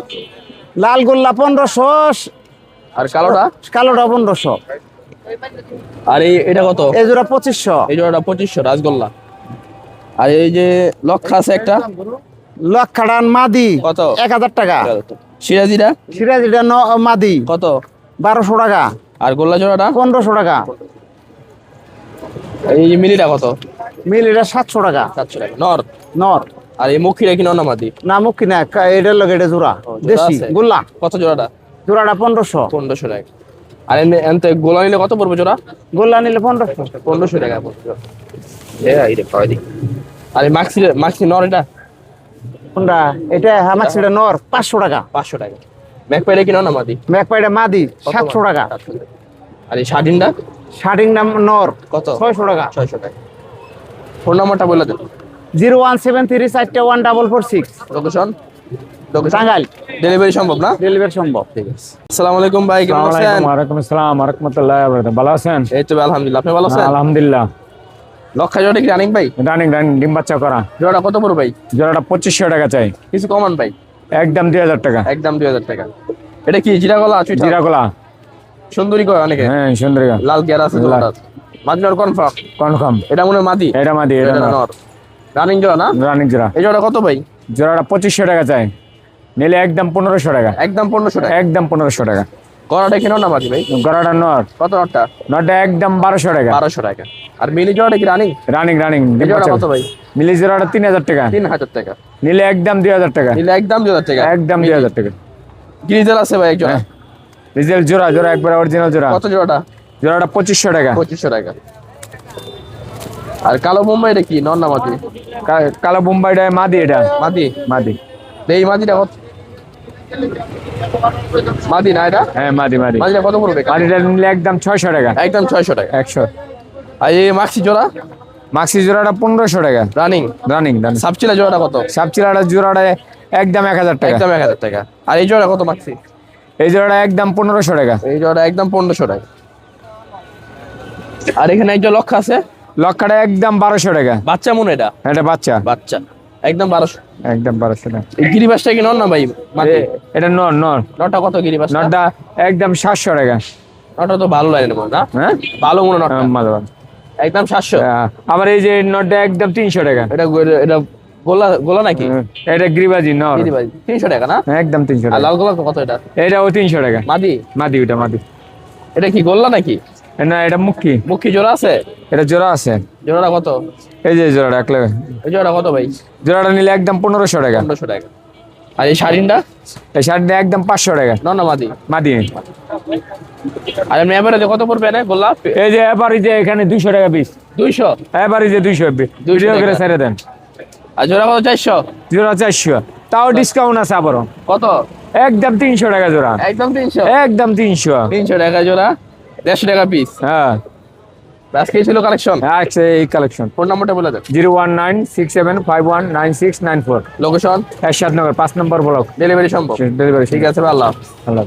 [SPEAKER 6] লাল গোল্লা 1500,
[SPEAKER 1] আর কালোটা?
[SPEAKER 6] কালোটা 1500।
[SPEAKER 1] আর এটা কত?
[SPEAKER 6] এই জোড়া 2500।
[SPEAKER 1] এই জোড়াটা 2500 রাজগোল্লা। আর এই যে লক্ষা আছে একটা।
[SPEAKER 6] লক্ষাটান মাদি
[SPEAKER 1] কত?
[SPEAKER 6] 1000 টাকা।
[SPEAKER 1] সিরাজিটা
[SPEAKER 6] সিরাজিটা মাদি
[SPEAKER 1] কত?
[SPEAKER 6] 1200 টাকা।
[SPEAKER 1] আর গোল্লা জোড়াটা?
[SPEAKER 6] 1500 টাকা।
[SPEAKER 1] এই যে মিলিটা কত?
[SPEAKER 6] মিলিটা 700 টাকা।
[SPEAKER 1] 700 টাকা নর।
[SPEAKER 6] নর।
[SPEAKER 1] আর এই মুখিটা কি নর না মাদি?
[SPEAKER 6] না, মুখি না, এটার লগে এটা জোড়া দেশি
[SPEAKER 1] আছে?
[SPEAKER 6] গোল্লা।
[SPEAKER 1] কত জোড়াটা?
[SPEAKER 6] জোড়াটা 1500।
[SPEAKER 1] 1500 টাকা। আর এনতে গোলা নিলে কত পড়বে জোড়া?
[SPEAKER 6] গোল্লা নিলে 1500।
[SPEAKER 1] 1500 টাকা পড়বে। এই রে খাওয়াই দি। আর এই মাক্সি নর এটা
[SPEAKER 6] কোনটা? এটা হামাক্সিটা নর 500 টাকা।
[SPEAKER 1] 500 টাকা। ম্যাকপাইটা কি নর না মাদি?
[SPEAKER 6] ম্যাকপাইটা মাদি 700 টাকা।
[SPEAKER 1] 700 টাকা। আর এই শার্টিনটা
[SPEAKER 6] শার্টিং নাম নর
[SPEAKER 1] কত?
[SPEAKER 6] 600 টাকা।
[SPEAKER 1] 600 টাকা। ফোন নাম্বারটা বলে দেন।
[SPEAKER 6] 017344146।
[SPEAKER 1] লোকেশন?
[SPEAKER 6] টাঙ্গাইল।
[SPEAKER 1] ডেলিভারি সম্ভব না?
[SPEAKER 6] ডেলিভারি সম্ভব।
[SPEAKER 1] ঠিক আছে। আসসালামু আলাইকুম ভাই, কেমন আছেন?
[SPEAKER 7] ওয়ালাইকুম আসসালাম ওয়া রাহমাতুল্লাহি ওয়া বারাকাতুহু। ভালো আছেন?
[SPEAKER 1] এই তো আলহামদুলিল্লাহ, আপনি ভালো আছেন?
[SPEAKER 7] আলহামদুলিল্লাহ।
[SPEAKER 1] লক্ষা জোড়া কি রানিং ভাই?
[SPEAKER 7] রানিং ডিম বাচ্চা করা।
[SPEAKER 1] জোড়াটা কত পড়বে ভাই?
[SPEAKER 7] জোড়াটা 2500 টাকা চাই।
[SPEAKER 1] কিছু কমান ভাই?
[SPEAKER 7] একদম 2000 টাকা।
[SPEAKER 1] একদম 2000 টাকা। এটা কি জিরা গলা?
[SPEAKER 7] জিরাগোলা।
[SPEAKER 1] সুন্দরী কয় অনেকে।
[SPEAKER 7] হ্যাঁ, সুন্দরীগা।
[SPEAKER 1] লাল গের আছে জোড়াটা। মাদিনার কনফার্ম?
[SPEAKER 7] কনফার্ম।
[SPEAKER 1] এটা মনে হয় মাদি।
[SPEAKER 7] এটা মাদি, এটা
[SPEAKER 1] নর। রানিং জোড়া না?
[SPEAKER 7] রানিং জোড়া।
[SPEAKER 1] এই জোড়া কত ভাই?
[SPEAKER 7] জোড়াটা 2500 টাকা চাই। নিলে একদম 1500 টাকা।
[SPEAKER 1] একদম 1500 টাকা।
[SPEAKER 7] একদম 1500 টাকা।
[SPEAKER 1] গলাটা কি নর না মাদি ভাই?
[SPEAKER 7] গড়াটা নর।
[SPEAKER 1] কত নরটা?
[SPEAKER 7] নরটা একদম 1200 টাকা।
[SPEAKER 1] 1200 টাকা। আর মিলি জোড়াটা কি রানিং?
[SPEAKER 7] রানিং
[SPEAKER 1] এই
[SPEAKER 7] ডিম
[SPEAKER 1] জোড়া
[SPEAKER 7] বাচ্চা।
[SPEAKER 1] কত ভাই?
[SPEAKER 7] মিলি জোড়াটা 3000 টাকা।
[SPEAKER 1] 3000 টাকা।
[SPEAKER 7] নিলে একদম 2000 টাকা।
[SPEAKER 1] নিলে একদম 2000 টাকা।
[SPEAKER 7] একদম 2000 টাকা।
[SPEAKER 1] গ্রিজেল আছে ভাই এক জোড়া।
[SPEAKER 7] হ্যাঁ। রিজেল জোড়া একবার অরিজিনাল জোড়া।
[SPEAKER 1] কত জোড়াটা?
[SPEAKER 7] জোড়াটা 2500 টাকা।
[SPEAKER 1] 2500 টাকা। আর কালো বোম্বাই এটা কি নর না মাদি?
[SPEAKER 7] কালো বোম্বাইটা মাদি, এটা
[SPEAKER 1] মাদি।
[SPEAKER 7] মাদি।
[SPEAKER 1] এই মাদিটা কত? মাদি না এটা?
[SPEAKER 7] হ্যাঁ, মাদি।
[SPEAKER 1] মাদিটা কত পড়বে?
[SPEAKER 7] মাদিটা নিলে একদম 600 টাকা।
[SPEAKER 1] একদম 600 টাকা।
[SPEAKER 7] 100।
[SPEAKER 1] আর এই মাক্সি জোড়া?
[SPEAKER 7] মাক্সি জোড়াটা 1500 টাকা।
[SPEAKER 1] রানিং।
[SPEAKER 7] রানিং।
[SPEAKER 1] সাবচিলা জোড়াটা কত?
[SPEAKER 7] সাবচিলাটা জোড়াটা একদম 1000 টাকা।
[SPEAKER 1] একদম 1000 টাকা। আর এই জোড়া কত মাক্সি?
[SPEAKER 7] এই জোড়াটা একদম 1500 টাকা।
[SPEAKER 1] এই জোড়া একদম 1500 টাকা। আর এখানে একটা লক্ষা আছে।
[SPEAKER 7] লক্ষাটা একদম 1200 টাকা।
[SPEAKER 1] বাচ্চা মনে এটা?
[SPEAKER 7] এটা বাচ্চা।
[SPEAKER 1] বাচ্চা। একদম 1200।
[SPEAKER 7] একদম 1200 টাকা।
[SPEAKER 1] এই গিরিবাসটা কি নর না ভাই? মাদি।
[SPEAKER 7] এটা নর নর।
[SPEAKER 1] নরটা কত গিরিবাস?
[SPEAKER 7] নরটা একদম 700 টাকা।
[SPEAKER 1] নরটা তো ভালো লাগে না না?
[SPEAKER 7] হ্যাঁ
[SPEAKER 1] ভালো মনে নরটা।
[SPEAKER 7] ভালো ভালো।
[SPEAKER 1] একদম 700।
[SPEAKER 7] আবার এই যে নরটা একদম 300 টাকা।
[SPEAKER 1] এটা এটা গোলা গোলা নাকি?
[SPEAKER 7] এটা গ্রিবাজি নর।
[SPEAKER 1] গিরিবাস 300 টাকা না?
[SPEAKER 7] একদম 300
[SPEAKER 1] আর
[SPEAKER 7] টাকা।
[SPEAKER 1] লাল গোলা কত এটা?
[SPEAKER 7] এটাও 300 টাকা।
[SPEAKER 1] মাদি?
[SPEAKER 7] মাদি ওটা মাদি।
[SPEAKER 1] এটা কি গোল্লা নাকি?
[SPEAKER 7] না এটা মুখী।
[SPEAKER 1] মুখী জোড়া আছে?
[SPEAKER 7] এটা জোড়া আছে।
[SPEAKER 1] জোড়াটা কত?
[SPEAKER 7] এই যে জোড়াটা একলে।
[SPEAKER 1] এই জোড়াটা কত ভাই?
[SPEAKER 7] জোড়াটা নিলে একদম 1500 টাকা।
[SPEAKER 1] 1500 টাকা। আর এই শাড়িটা?
[SPEAKER 7] এই শার্টটা একদম 500 টাকা।
[SPEAKER 1] না না মাদি।
[SPEAKER 7] মাদি।
[SPEAKER 1] আর এমনি এভারেজে কত পড়বে না গোল্লা?
[SPEAKER 7] এই যে এবারে যে এখানে 200 টাকা পিস।
[SPEAKER 1] 200?
[SPEAKER 7] এবারে যে 200 ভিডিও করে ছেড়ে দেন।
[SPEAKER 1] আর জোড়া কত? 400?
[SPEAKER 7] জোড়া 400। তাও ডিসকাউন্ট আছে আবারও।
[SPEAKER 1] কত?
[SPEAKER 7] একদম 300 টাকা জোড়া।
[SPEAKER 1] একদম 300?
[SPEAKER 7] একদম 300।
[SPEAKER 1] 300 টাকা জোড়া, 150 টাকা পিস।
[SPEAKER 7] হ্যাঁ
[SPEAKER 1] আজকে ছিল কালেকশন।
[SPEAKER 7] আচ্ছা এই কালেকশন।
[SPEAKER 1] ফোন নাম্বারটা বলে দেন।
[SPEAKER 7] 01967519694।
[SPEAKER 1] লোকেশন?
[SPEAKER 7] এরশাদনগর 5 নম্বর ব্লক।
[SPEAKER 1] ডেলিভারি সম্ভব?
[SPEAKER 7] ডেলিভারি
[SPEAKER 1] ঠিক আছে ভাই, আল্লাহ হাফেজ।
[SPEAKER 7] আল্লাহ।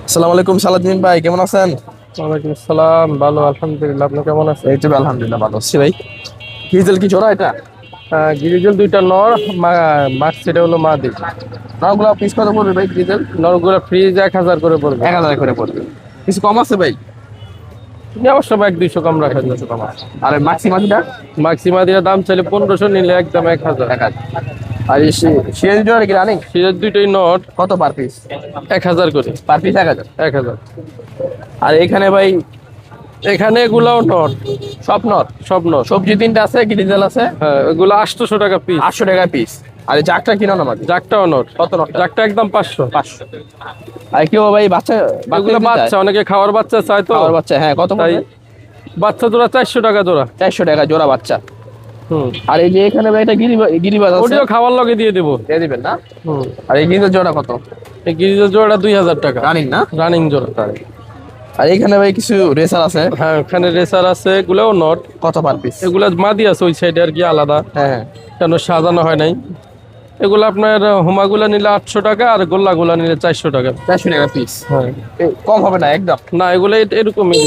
[SPEAKER 1] আসসালামু আলাইকুম সালাউদ্দিন ভাই, কেমন আছেন?
[SPEAKER 3] ওয়ালাইকুম আসসালাম, ভালো আলহামদুলিল্লাহ। আপনি কেমন আছেন?
[SPEAKER 1] এই তো আলহামদুলিল্লাহ ভালো আছি ভাই। হিজেল কি জোড়া এটা?
[SPEAKER 3] গিরিজল দুইটা নর, মাক্স সেটা হলো মাদি।
[SPEAKER 1] নরগুলা পিস কত পড়বে ভাই হিজেল?
[SPEAKER 3] নরগুলো ফ্রিজ 1000 করে পড়বে।
[SPEAKER 1] 1000 করে পড়বে। কিছু কম আছে ভাই?
[SPEAKER 3] অবশ্য 100-200 কম রাখা যায়।
[SPEAKER 1] আর ম্যাক্সিমামটা?
[SPEAKER 3] মাক্সিমাদিরা দাম চাইলে 1500, নিলে একদম 1000।
[SPEAKER 1] 1000। আর এই সিরিজ জোড়া কি রানিং?
[SPEAKER 3] সিরাজ দুইটাই নট,
[SPEAKER 1] কত পার পিস?
[SPEAKER 3] 1000 করে।
[SPEAKER 1] Per piece 1000?
[SPEAKER 3] 1000।
[SPEAKER 1] আর এখানে ভাই
[SPEAKER 3] এখানে এগুলাও নট,
[SPEAKER 1] সব নর?
[SPEAKER 3] সব নট।
[SPEAKER 1] সবজি তিনটা আছে, গিরিজেল আছে।
[SPEAKER 3] হ্যাঁ, এগুলো 800 টাকা পিস।
[SPEAKER 1] 800 টাকা পিস। আর এই জাকটা কিনো না মাঝে?
[SPEAKER 3] জাকটাও নট।
[SPEAKER 1] কত নট?
[SPEAKER 3] জাকটা একদম 500।
[SPEAKER 1] 500। আর কেউ ভাই বাচ্চা
[SPEAKER 3] এগুলো বাচ্চা, অনেকে খাওয়ার বাচ্চা চায় তো।
[SPEAKER 1] খাওয়ার বাচ্চা, হ্যাঁ কত
[SPEAKER 3] তাই
[SPEAKER 1] পড়বে?
[SPEAKER 3] বাচ্চা জোড়া 400 টাকা জোড়া।
[SPEAKER 1] 400 টাকা জোড়া বাচ্চা।
[SPEAKER 3] হুম,
[SPEAKER 1] আর এই যে এখানে ভাই এটা গিরিবাজ আছে,
[SPEAKER 3] ওটিও খাওয়ার লগে দিয়ে দেবো।
[SPEAKER 1] দিয়ে দিবেন না?
[SPEAKER 3] হুম,
[SPEAKER 1] আর এই গিরিজের জোড়া কত?
[SPEAKER 3] এই গিরিজের জোড়াটা 2000 টাকা।
[SPEAKER 1] রানিং না?
[SPEAKER 3] রানিং জোড়া।
[SPEAKER 1] আর এখানে ভাই কিছু রেসার আছে,
[SPEAKER 3] হ্যাঁ, ওখানে রেসার আছে, এগুলোও নট।
[SPEAKER 1] কত পার পিস?
[SPEAKER 3] এগুলা মাদি আছে ওই সাইডে আর কি আলাদা,
[SPEAKER 1] হ্যাঁ হ্যাঁ।
[SPEAKER 3] কেন সাজানো হয় নাই। এগুলো আপনার হোমাগুলা নিলে 800 টাকা, আর গোল্লাগুলা নিলে 400 টাকা।
[SPEAKER 1] 400 টাকা পিস।
[SPEAKER 3] হ্যাঁ,
[SPEAKER 1] কম হবে না একদম?
[SPEAKER 3] না এগুলো এরকমই।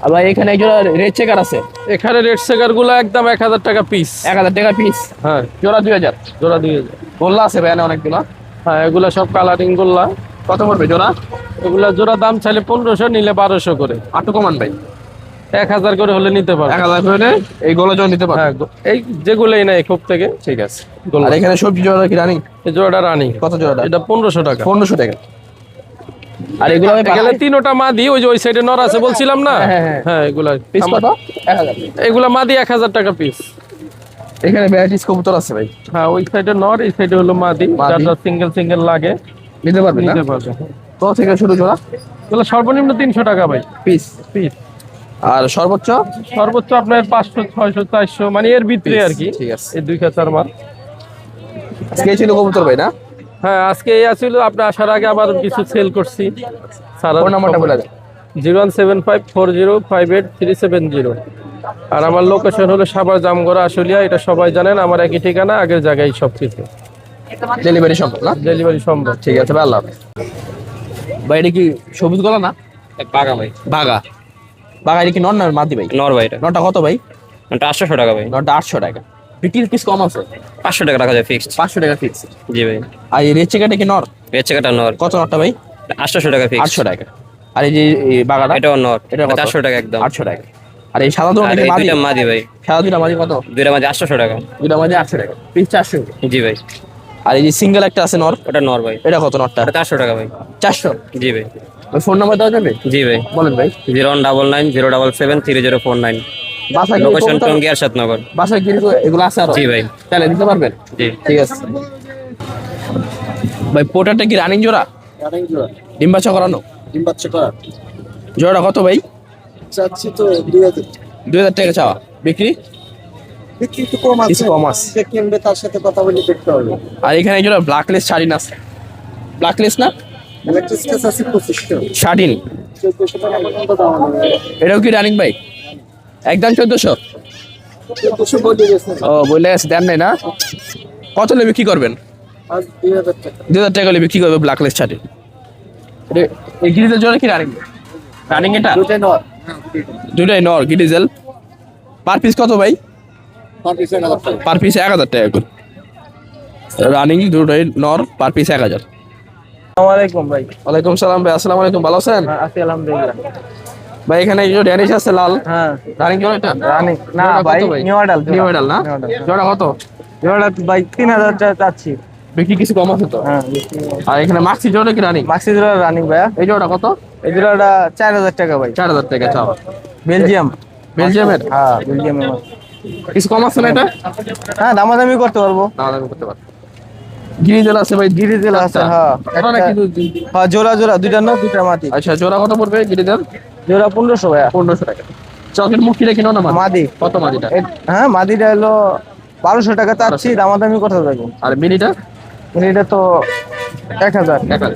[SPEAKER 1] আর ভাই এখানে এক জোড়া রেড চেকার আছে,
[SPEAKER 3] এখানে রেড সেকার গুলো একদম 1000 টাকা পিস।
[SPEAKER 1] 1000 টাকা পিস।
[SPEAKER 3] হ্যাঁ,
[SPEAKER 1] জোড়া 2000?
[SPEAKER 3] জোড়া 2000।
[SPEAKER 1] গোল্লা আছে ভাই অনেকগুলো।
[SPEAKER 3] হ্যাঁ, এগুলা সব কালারিং গোল্লা।
[SPEAKER 1] কত পড়বে জোড়া?
[SPEAKER 3] এগুলা জোড়া দাম চাইলে 1500, নিলে 1200 করে।
[SPEAKER 1] আটু কমান ভাই?
[SPEAKER 3] 1000 করে হলে নিতে পারবে।
[SPEAKER 1] 1000 করে এই গোলা জোড়া নিতে পারবে?
[SPEAKER 3] হ্যাঁ, এই যেগুলোই নাই খুব থেকে।
[SPEAKER 1] ঠিক আছে।
[SPEAKER 3] গোল্লা।
[SPEAKER 1] আর এখানে সবজি জোড়া কি রানিং?
[SPEAKER 3] এই জোড়াটা রানি।
[SPEAKER 1] কত জোড়াটা?
[SPEAKER 3] এটা 1500 টাকা।
[SPEAKER 1] 1500 টাকা। আর এগুলো ভাই
[SPEAKER 3] এখানে তিনোটা মাদি, ওই যে ওই সাইডে নর আছে বলছিলাম না।
[SPEAKER 1] হ্যাঁ, হ্যাঁ।
[SPEAKER 3] হ্যাঁ, এগুলা
[SPEAKER 1] পিস কত? 1000।
[SPEAKER 3] এগুলা মাদি 1000 টাকা পিস।
[SPEAKER 1] এখানে ভ্যারাইটিস কবুতর আছে ভাই,
[SPEAKER 3] হ্যাঁ, ওই সাইডে নর, এই সাইডে হলো মাদি।
[SPEAKER 1] মাদি।
[SPEAKER 3] যারা সিঙ্গেল সিঙ্গেল লাগে
[SPEAKER 1] নিতে পারবেন না?
[SPEAKER 3] নিতে পারবে।
[SPEAKER 1] কত থেকে শুরু জোড়া?
[SPEAKER 3] এগুলো সর্বনিম্ন 300 টাকা ভাই
[SPEAKER 1] পিস।
[SPEAKER 3] পিস।
[SPEAKER 1] আর সর্বোচ্চ?
[SPEAKER 3] সর্বোচ্চ আপনার 500, 600, 400, মানে এর ভিতরে আর কি।
[SPEAKER 1] ঠিক আছে।
[SPEAKER 3] এই 2 মাল।
[SPEAKER 1] আজকে ছিল কবুতর ভাই না?
[SPEAKER 3] হ্যাঁ, আজকে এই আসছিল, আপনি আসার আগে আবার কিছু সেল করছি।
[SPEAKER 1] ফোন নাম্বারটা বলে দেন।
[SPEAKER 3] 01754058370। আর আমার লোকেশন হলো সাভার জামগড়া আশুলিয়া, এটা সবাই জানেন। আমার একই ঠিকানা, আগের জায়গায় সব কিছু।
[SPEAKER 1] ডেলিভারি সম্ভব না?
[SPEAKER 3] ডেলিভারি সম্ভব।
[SPEAKER 1] ঠিক আছে ভাই, আল্লাহ হাফেজ। ভাই এটা কি সবুজ গলা না?
[SPEAKER 2] বাঘা ভাই।
[SPEAKER 1] বাগা। বাগা এটা কি নর না মাদি ভাই?
[SPEAKER 2] নর ভাই এটা।
[SPEAKER 1] নরটা কত ভাই?
[SPEAKER 2] এটা 800 টাকা ভাই।
[SPEAKER 1] নরটা 800 টাকা। বিটির পিস কম আছে?
[SPEAKER 2] 500 টাকা রাখা যায় ফিক্সড।
[SPEAKER 1] 500 টাকা ফিক্স।
[SPEAKER 2] জি ভাই।
[SPEAKER 1] আর এই রেড চেকারটা কি নর?
[SPEAKER 2] রেড চেকারটা নর।
[SPEAKER 1] কত নরটা ভাই?
[SPEAKER 2] 800 টাকা ফিক্সড।
[SPEAKER 1] 800 টাকা। আর এই যে এই বাগাটা?
[SPEAKER 2] এটাও নর।
[SPEAKER 1] এটা কত?
[SPEAKER 2] 400 টাকা একদম।
[SPEAKER 1] 800 টাকা। আর এই সাদা
[SPEAKER 2] আর
[SPEAKER 1] দোকানে
[SPEAKER 2] এই
[SPEAKER 1] মাদি?
[SPEAKER 2] দুইটা মাদি ভাই।
[SPEAKER 1] সাদা দুটা মাদি কত?
[SPEAKER 2] দুইটা মাদি 800 টাকা।
[SPEAKER 1] দুটা মাদি 800 টাকা। পিস 400।
[SPEAKER 2] জি ভাই।
[SPEAKER 1] আর এই যে সিঙ্গেল একটা আছে নর,
[SPEAKER 2] ওটা নর ভাই।
[SPEAKER 1] এটা কত নরটা?
[SPEAKER 2] এটা 400 টাকা ভাই।
[SPEAKER 1] 400।
[SPEAKER 2] জি ভাই।
[SPEAKER 1] ওই ফোন নাম্বার দেওয়া যাবে?
[SPEAKER 2] জি ভাই।
[SPEAKER 1] বলেন ভাই।
[SPEAKER 2] 01990773049।
[SPEAKER 1] বাসায় কি
[SPEAKER 2] লোকেশন
[SPEAKER 1] কবুতর?
[SPEAKER 2] টঙ্গী এরশাদনগর।
[SPEAKER 1] বাসায় কি এগুলো আছে আরো?
[SPEAKER 2] জি ভাই।
[SPEAKER 1] তাহলে দিতে পারবেন?
[SPEAKER 2] জি।
[SPEAKER 1] ঠিক আছে ভাই। পোটারটা কি রানিং জোড়া?
[SPEAKER 6] রানিং জোড়া,
[SPEAKER 1] ডিম বাচ্চা করানো?
[SPEAKER 6] ডিম বাচ্চা করা।
[SPEAKER 1] জোড়াটা কত ভাই?
[SPEAKER 6] চাচ্ছি তো 2000।
[SPEAKER 1] 2000 টাকা চাওয়া। বিক্রি?
[SPEAKER 6] বিক্রি একটু কম
[SPEAKER 1] কিছু
[SPEAKER 6] আছে,
[SPEAKER 1] কম আছে।
[SPEAKER 6] যে কিনবে তার সাথে কথা বলে দেখতে হবে।
[SPEAKER 1] আর এখানে জোড়া ব্ল্যাকলেস শাড়িন আছে। ব্ল্যাকলেস না?
[SPEAKER 6] ইলেকট্রিক কেস আছে 2500।
[SPEAKER 1] শাড়িন
[SPEAKER 6] 1400 টাকা পর্যন্ত দাম হবে।
[SPEAKER 1] এটাও কি রানিং ভাই? একদম 1400?
[SPEAKER 6] 1400 বলে গেছেন।
[SPEAKER 1] ও বলে গেছে, দেন নাই না? কত হলে বিক্রি করবেন?
[SPEAKER 6] আজ 2000 টাকা।
[SPEAKER 1] 2000 টাকা হলে বিক্রি করবে ব্ল্যাকলেস শাড়িন। এই গিরিজের জোড়া কি রানিং? রানিং এটা?
[SPEAKER 6] দুটাই নর।
[SPEAKER 1] দুটাই নর গিরিজেল। পার পিস কত ভাই? পার পিস 1000 টাকা করে। রানিং দুটোই নর, পার পিস 1000।
[SPEAKER 6] আসসালামাইকুম ভাই।
[SPEAKER 1] ওয়ালাইকুম সালাম ভাই, আসসালামু আলাইকুম, ভালো আছেন
[SPEAKER 6] আছি আলহামদুলিল্লাহ।
[SPEAKER 1] ভাই? এখানে এই যে ড্যানিশ আছে লাল,
[SPEAKER 6] হ্যাঁ
[SPEAKER 1] রানিং জোড়া এটা?
[SPEAKER 6] রানি না
[SPEAKER 1] জোড়া
[SPEAKER 6] ভাই,
[SPEAKER 1] কত
[SPEAKER 6] নিউ মডেল।
[SPEAKER 1] নিউ মডেল না? জোড়া কত?
[SPEAKER 6] জোড়া ভাই 3000 টাকা চাচ্ছি।
[SPEAKER 1] বিক্রি কিছু কম আছে তো?
[SPEAKER 6] হ্যাঁ
[SPEAKER 1] আর এখানে মাক্সি জোড়া কি রানিং?
[SPEAKER 6] মাক্সি জোড়া রানিং ভাইয়া।
[SPEAKER 1] এই জোড়া কত?
[SPEAKER 6] এই জোড়াটা 4000 টাকা ভাই।
[SPEAKER 1] 4000 টাকা চাও।
[SPEAKER 6] বেলজিয়াম।
[SPEAKER 1] বেলজিয়ামের?
[SPEAKER 6] হ্যাঁ বেলজিয়ামের মাল।
[SPEAKER 1] কিছু কম আছে না এটা?
[SPEAKER 6] হ্যাঁ দামাদামি করতে পারবো।
[SPEAKER 1] না আমি করতে পারবো। গিরিজেল আছে ভাই?
[SPEAKER 6] গিরিজেল আছে, হ্যাঁ।
[SPEAKER 1] এটা নাকি
[SPEAKER 6] হ্যাঁ জোড়া জোড়া, দুইটা নর দুইটা মাটি।
[SPEAKER 1] আচ্ছা, জোড়া কত পড়বে গিরিজেল?
[SPEAKER 6] জোড়া 1500 ভাইয়া।
[SPEAKER 1] 1500 টাকা। চকের মুক্তিটা কিনো না
[SPEAKER 6] মাদি।
[SPEAKER 1] কত মাদিটা?
[SPEAKER 6] হ্যাঁ মাদিটা হলো 1200 টাকা চাচ্ছি, দামাদামি করতে পারবো।
[SPEAKER 1] আর মিনিটা?
[SPEAKER 6] এটা তো 1000।
[SPEAKER 1] 1000।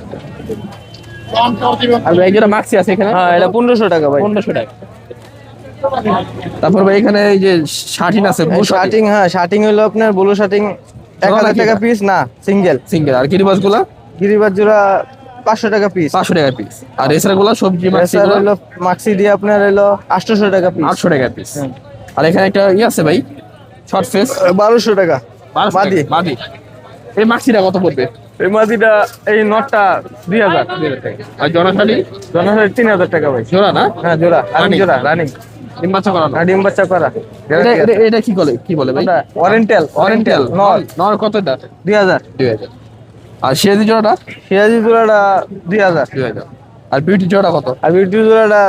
[SPEAKER 1] আর ভাই যেটা মাক্সি আছে এখানে?
[SPEAKER 6] হ্যাঁ এটা 1500 টাকা ভাই।
[SPEAKER 1] 1500 টাকা। তারপর ভাই এখানে এই যে শার্টিন আছে, ব্লু শার্টিন
[SPEAKER 6] শার্টিং, হ্যাঁ শার্টিং হলো আপনার ব্লু শার্টিং 1000 টাকা পিস, না সিঙ্গেল।
[SPEAKER 1] সিঙ্গেল। আর গিরিবাজ গুলা?
[SPEAKER 6] গিরিবাজ জোড়া 500 টাকা পিস।
[SPEAKER 1] 500 টাকা পিস। আর এছাড়া গুলা সবজি মাক্সি
[SPEAKER 6] এছাড়া
[SPEAKER 1] গুলা
[SPEAKER 6] হলো মাক্সি দিয়ে আপনার হলো 800 টাকা পিস।
[SPEAKER 1] 800 টাকা পিস। আর এখানে একটা ই আছে ভাই, শর্ট ফেস,
[SPEAKER 6] 1200 টাকা
[SPEAKER 1] 1200
[SPEAKER 6] মাদি।
[SPEAKER 1] টাকা। মাদি। এই মাক্সিটা কত পড়বে?
[SPEAKER 6] এই মাদিটা এই নটটা 2000।
[SPEAKER 1] 2000 টাকা। আর জনশালী
[SPEAKER 6] জনসংখ্যা 3000 টাকা ভাই।
[SPEAKER 1] জোড়া না?
[SPEAKER 6] হ্যাঁ জোড়া, রানিং
[SPEAKER 1] Running।
[SPEAKER 6] জোড়া, রানিং।
[SPEAKER 1] ডিম বাচ্চা করানো?
[SPEAKER 6] ডিম বাচ্চা করা।
[SPEAKER 1] এটা কি বলে, কি বলে ভাই?
[SPEAKER 6] ওরিয়েন্টাল,
[SPEAKER 1] অরেন্টাল
[SPEAKER 6] নর
[SPEAKER 1] নর কত এটা?
[SPEAKER 6] 2000।
[SPEAKER 1] 2000। আর সিরাজি জোড়াটা?
[SPEAKER 6] সিরাজি জোড়াটা 2000।
[SPEAKER 1] 2000। আর বিউটি জোড়া কত?
[SPEAKER 6] আর বিউটি জোড়াটা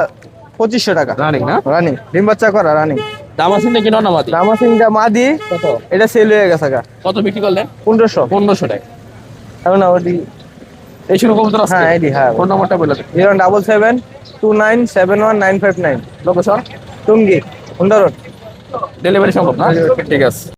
[SPEAKER 6] 2500 টাকা।
[SPEAKER 1] রানিং না?
[SPEAKER 6] রানিং, ডিম বাচ্চা করা, রানিং।
[SPEAKER 1] দাম আছে নাকি নর না মাদি?
[SPEAKER 6] রামাসিংটা মাদি,
[SPEAKER 1] কত?
[SPEAKER 6] এটা সেল হয়ে গেছে গা।
[SPEAKER 1] কত বিক্রি করলেন?
[SPEAKER 6] 1500।
[SPEAKER 1] 1500 টাকা।
[SPEAKER 6] এখন না ওটি।
[SPEAKER 1] এই শুরু কবুতর আছে?
[SPEAKER 6] হ্যাঁ এডি, হ্যাঁ।
[SPEAKER 1] ফোন নম্বরটা বলে দেন।
[SPEAKER 6] 07729719559।
[SPEAKER 1] Location?
[SPEAKER 6] Tongi, Honda road.
[SPEAKER 1] Delivery সম্ভব না? ঠিক আছে।